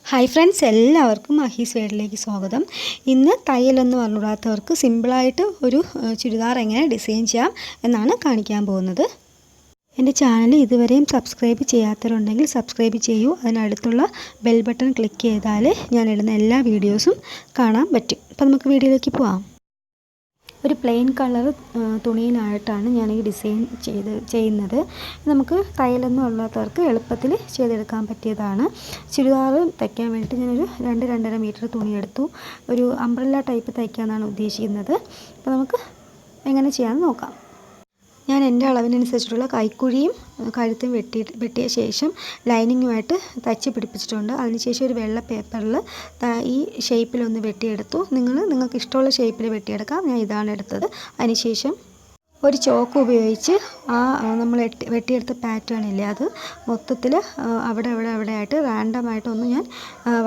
Hi friends, എല്ലാവർക്കും അഹീസ് വേഡിലേക്ക് സ്വാഗതം. ഇന്ന് തയ്യലൊന്നും അറിഞ്ഞൂടാത്തവർക്ക് സിമ്പിളായിട്ട് ഒരു ചുരിദാർ എങ്ങനെ ഡിസൈൻ ചെയ്യാം എന്നാണ് കാണിക്കാൻ പോകുന്നത്. എൻ്റെ ചാനൽ ഇതുവരെയും സബ്സ്ക്രൈബ് ചെയ്യാത്തവരുണ്ടെങ്കിൽ സബ്സ്ക്രൈബ് ചെയ്യൂ. അതിനടുത്തുള്ള ബെൽ ബട്ടൺ ക്ലിക്ക് ചെയ്താൽ ഞാൻ ഇടുന്ന എല്ലാ വീഡിയോസും കാണാൻ പറ്റും. അപ്പോൾ നമുക്ക് വീഡിയോയിലേക്ക് പോകാം. ഒരു പ്ലെയിൻ കളർ തുണിയിലായിട്ടാണ് ഞാൻ ഈ ഡിസൈൻ ചെയ്യുന്നത്. നമുക്ക് തയ്യലൊന്നും അല്ലാത്തവർക്ക് എളുപ്പത്തിൽ ചെയ്തെടുക്കാൻ പറ്റിയതാണ്. ചുരിദാർ തയ്ക്കാൻ വേണ്ടിയിട്ട് ഞാനൊരു 2-2.5 മീറ്റർ തുണി എടുത്തു. ഒരു അംബ്രല്ല ടൈപ്പ് തയ്ക്കാനാണ് ഉദ്ദേശിക്കുന്നത്. അപ്പോൾ നമുക്ക് എങ്ങനെ ചെയ്യാമെന്ന് നോക്കാം. ഞാൻ എൻ്റെ അളവിനനുസരിച്ചിട്ടുള്ള കൈക്കുഴിയും കഴുത്തും വെട്ടിയ ശേഷം ലൈനിങ്ങുമായിട്ട് തച്ച് പിടിപ്പിച്ചിട്ടുണ്ട്. അതിനുശേഷം ഒരു വെള്ള പേപ്പറിൽ ഈ ഷേപ്പിലൊന്ന് വെട്ടിയെടുത്തു. നിങ്ങൾക്ക് ഇഷ്ടമുള്ള ഷേപ്പിൽ വെട്ടിയെടുക്കാം. ഞാൻ ഇതാണ് എടുത്തത്. അതിനുശേഷം ഒരു ചോക്ക് ഉപയോഗിച്ച് നമ്മൾ വെട്ടിയെടുത്ത പാറ്റേൺ ഇല്ലേ, അത് മൊത്തത്തിൽ അവിടെ ആയിട്ട് റാൻഡമായിട്ടൊന്ന് ഞാൻ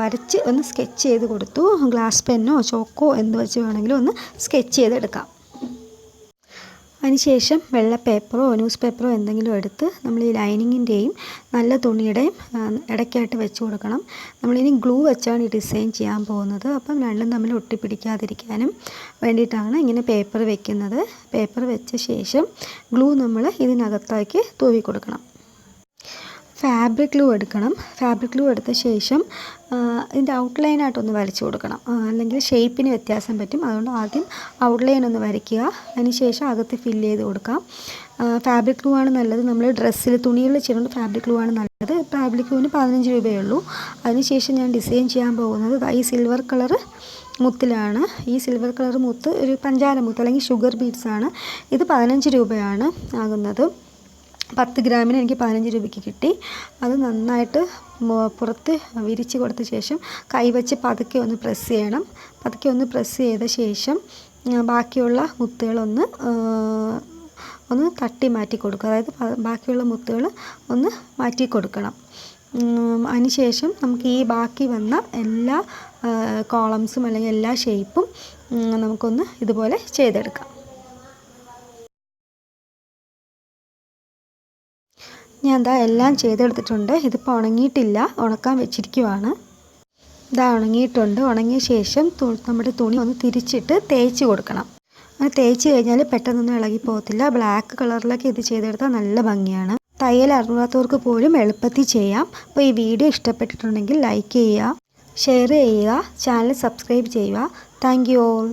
വരച്ച് ഒന്ന് സ്കെച്ച് ചെയ്ത് കൊടുത്തു. ഗ്ലാസ് പെന്നോ ചോക്കോ എന്ത് വെച്ച് വേണമെങ്കിലും ഒന്ന് സ്കെച്ച് ചെയ്തെടുക്കാം. അതിനുശേഷം വെള്ള പേപ്പറോ ന്യൂസ് പേപ്പറോ എന്തെങ്കിലും എടുത്ത് നമ്മൾ ഈ ലൈനിങ്ങിൻ്റെയും നല്ല തുണിയുടെയും ഇടയ്ക്കായിട്ട് വെച്ച് കൊടുക്കണം. നമ്മളിനി ഗ്ലൂ വെച്ചാണ് ഈ ഡിസൈൻ ചെയ്യാൻ പോകുന്നത്. അപ്പം രണ്ടും തമ്മിൽ ഒട്ടിപ്പിടിക്കാതിരിക്കാനും വേണ്ടിയിട്ടാണ് ഇങ്ങനെ പേപ്പർ വെക്കുന്നത്. പേപ്പർ വെച്ച ശേഷം ഗ്ലൂ നമ്മൾ ഇതിനകത്തേക്ക് തൂവി കൊടുക്കണം. ഫാബ്രിക് ഗ്ലൂ എടുക്കണം. ഫാബ്രിക് ഗ്ലൂ എടുത്ത ശേഷം ഇതിൻ്റെ ഔട്ട്ലൈനായിട്ടൊന്ന് വരച്ച് കൊടുക്കണം. അല്ലെങ്കിൽ ഷേപ്പിന് വ്യത്യാസം പറ്റും. അതുകൊണ്ട് ആദ്യം ഔട്ട്ലൈൻ ഒന്ന് വരയ്ക്കുക. അതിനുശേഷം അകത്ത് ഫില്ല് ചെയ്ത് കൊടുക്കാം. ഫാബ്രിക് ഗ്ലൂ ആണ് നല്ലത്. നമ്മൾ ഡ്രസ്സിൽ തുണികളിൽ ചെയ്യുന്നത് ഫാബ്രിക് ഗ്ലൂ ആണ് നല്ലത്. ഫാബ്രിക് ഗ്ലൂവിന് 15 രൂപയേ ഉള്ളൂ. അതിനുശേഷം ഞാൻ ഡിസൈൻ ചെയ്യാൻ പോകുന്നത് ഈ സിൽവർ കളർ മുത്തിലാണ്. ഈ സിൽവർ കളർ മുത്ത് ഒരു പഞ്ചാര മുത്ത് അല്ലെങ്കിൽ ഷുഗർ ബീഡ്സ് ആണ്. ഇത് 15 രൂപയാണ് ആകുന്നത്. 10 ഗ്രാമിന് എനിക്ക് 15 രൂപയ്ക്ക് കിട്ടി. അത് നന്നായിട്ട് പുറത്ത് വിരിച്ച് കൊടുത്ത ശേഷം കൈവച്ച് പതുക്കെ ഒന്ന് പ്രസ് ചെയ്യണം. പതുക്കെ ഒന്ന് പ്രസ് ചെയ്ത ശേഷം ബാക്കിയുള്ള മുത്തുകളൊന്ന് തട്ടി മാറ്റി കൊടുക്കുക. അതായത് ബാക്കിയുള്ള മുത്തുകൾ ഒന്ന് മാറ്റി കൊടുക്കണം. അതിനുശേഷം നമുക്ക് ഈ ബാക്കി വന്ന എല്ലാ കോളംസും അല്ലെങ്കിൽ എല്ലാ ഷേപ്പും നമുക്കൊന്ന് ഇതുപോലെ ചെയ്തെടുക്കാം. ഞാൻ എല്ലാം ചെയ്തെടുത്തിട്ടുണ്ട്. ഇതിപ്പോൾ ഉണങ്ങിയിട്ടില്ല, ഉണക്കാൻ വെച്ചിരിക്കുവാണ്. ഉണങ്ങിയിട്ടുണ്ട്. ഉണങ്ങിയ ശേഷം നമ്മുടെ തുണി ഒന്ന് തിരിച്ചിട്ട് തേച്ച് കൊടുക്കണം. അങ്ങനെ തേച്ച് കഴിഞ്ഞാൽ പെട്ടെന്നൊന്നും ഇളകി പോകത്തില്ല. ബ്ലാക്ക് കളറിലൊക്കെ ഇത് ചെയ്തെടുത്താൽ നല്ല ഭംഗിയാണ്. തയ്യൽ അറിയാത്തവർക്ക് പോലും എളുപ്പത്തിൽ ചെയ്യാം. അപ്പോൾ ഈ വീഡിയോ ഇഷ്ടപ്പെട്ടിട്ടുണ്ടെങ്കിൽ ലൈക്ക് ചെയ്യുക, ഷെയർ ചെയ്യുക, ചാനൽ സബ്സ്ക്രൈബ് ചെയ്യുക. Thank you all.